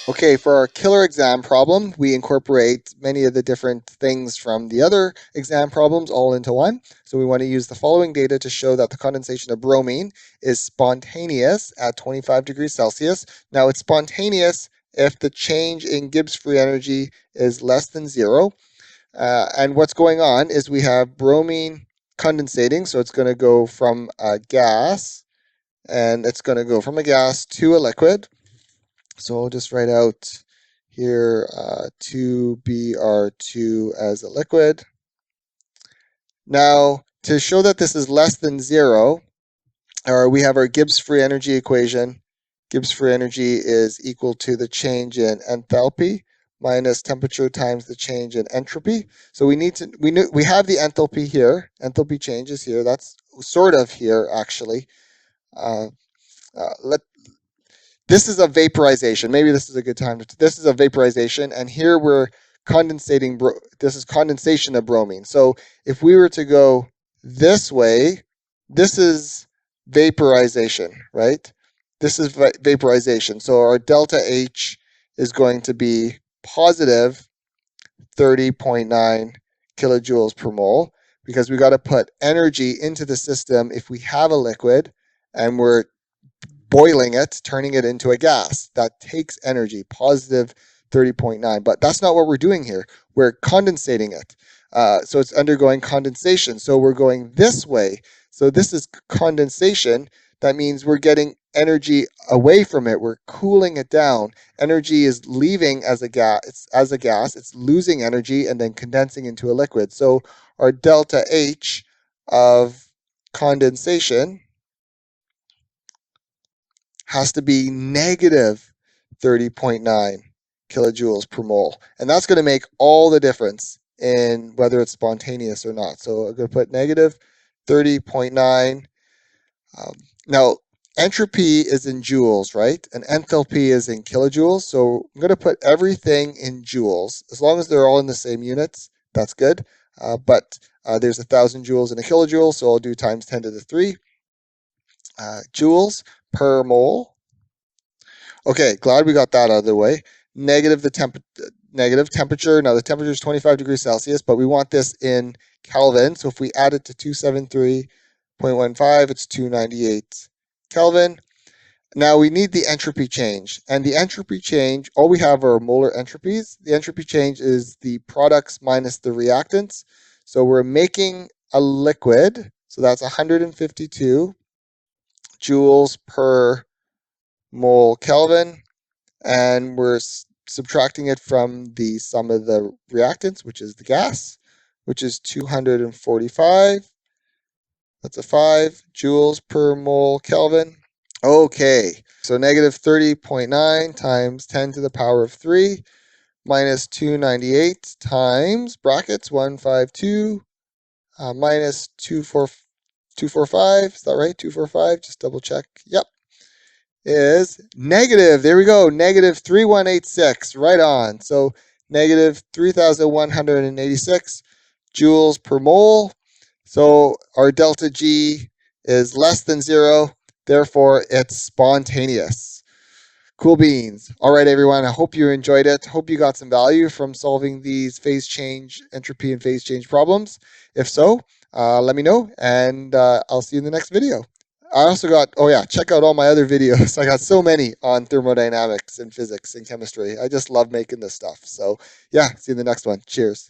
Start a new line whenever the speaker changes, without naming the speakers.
Okay, for our killer exam problem, we incorporate many of the different things from the other exam problems all into one. So we want to use the following data to show that the condensation of bromine is spontaneous at 25 degrees Celsius. Now it's spontaneous if the change in Gibbs free energy is less than zero. And what's going on is we have bromine condensating, so it's going to go from a gas, and it's going to go from a gas to a liquid. So I'll just write out here 2Br2 as a liquid. Now, to show that this is less than zero, we have our Gibbs free energy equation. Gibbs free energy is equal to the change in enthalpy minus temperature times the change in entropy. So we have the enthalpy here. Enthalpy change is here. That's sort of here actually. Uh, this is a vaporization. Maybe this is a good time. This is a vaporization, and here we're condensating. This is condensation of bromine. So if we were to go this way, this is vaporization, right? This is vaporization. So our delta H is going to be positive 30.9 kilojoules per mole, because we got to put energy into the system if we have a liquid and we're boiling it, turning it into a gas. That takes energy, positive 30.9. But that's not what we're doing here. We're condensating it. So it's undergoing condensation. So we're going this way. So this is condensation. That means we're getting energy away from it. We're cooling it down. Energy is leaving as a gas. It's losing energy and then condensing into a liquid. So our delta H of condensation has to be negative 30.9 kilojoules per mole. And that's going to make all the difference in whether it's spontaneous or not. So I'm going to put negative 30.9. Now, entropy is in joules, right? And enthalpy is in kilojoules. So I'm going to put everything in joules. As long as they're all in the same units, that's good. But there's 1,000 joules in a kilojoule, so I'll do times 10 to the 3 joules per mole. Okay, glad we got that out of the way. Negative temperature. Now the temperature is 25 degrees Celsius, but we want this in Kelvin. So if we add it to 273.15, it's 298 Kelvin. Now we need the entropy change. And the entropy change, all we have are molar entropies. The entropy change is the products minus the reactants. So we're making a liquid. So that's 152 joules per mole Kelvin, and we're subtracting it from the sum of the reactants, which is the gas, which is 245. That's a 5 joules per mole Kelvin. Okay, so negative 30.9 times 10 to the power of 3 minus 298 times brackets 152 minus 245. Is that right? 245. Just double check. Yep. Is negative, there we go, negative 3186, right on. So negative 3,186 joules per mole. So our delta G is less than zero, therefore it's spontaneous. Cool beans. All right, everyone, I hope you enjoyed it. Hope you got some value from solving these phase change, entropy and phase change problems. If so, let me know, and I'll see you in the next video. I also got, oh yeah, check out all my other videos. I got so many on thermodynamics and physics and chemistry. I just love making this stuff. So yeah, see you in the next one. Cheers.